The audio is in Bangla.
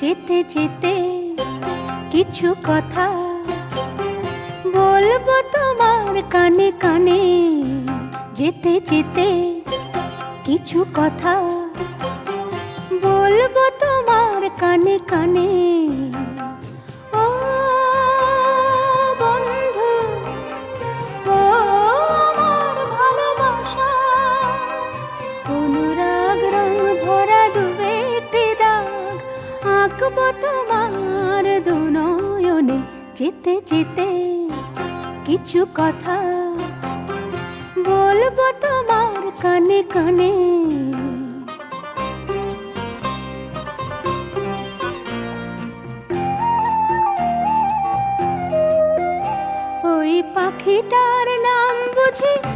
যেতে যেতে কিছু কথা বলবো তোমার কানে কানে। যেতে যেতে কিছু কথা বলবো তোমার কানে কানে। ও বন্ধু, ও আমার ভালোবাসা, অনুরাগ রং ভরা দুবেটি দাগ আঁকবো তোমার দু নয়নে। যেতে যেতে কিছু কথা বলবো তোমার কানে কানে।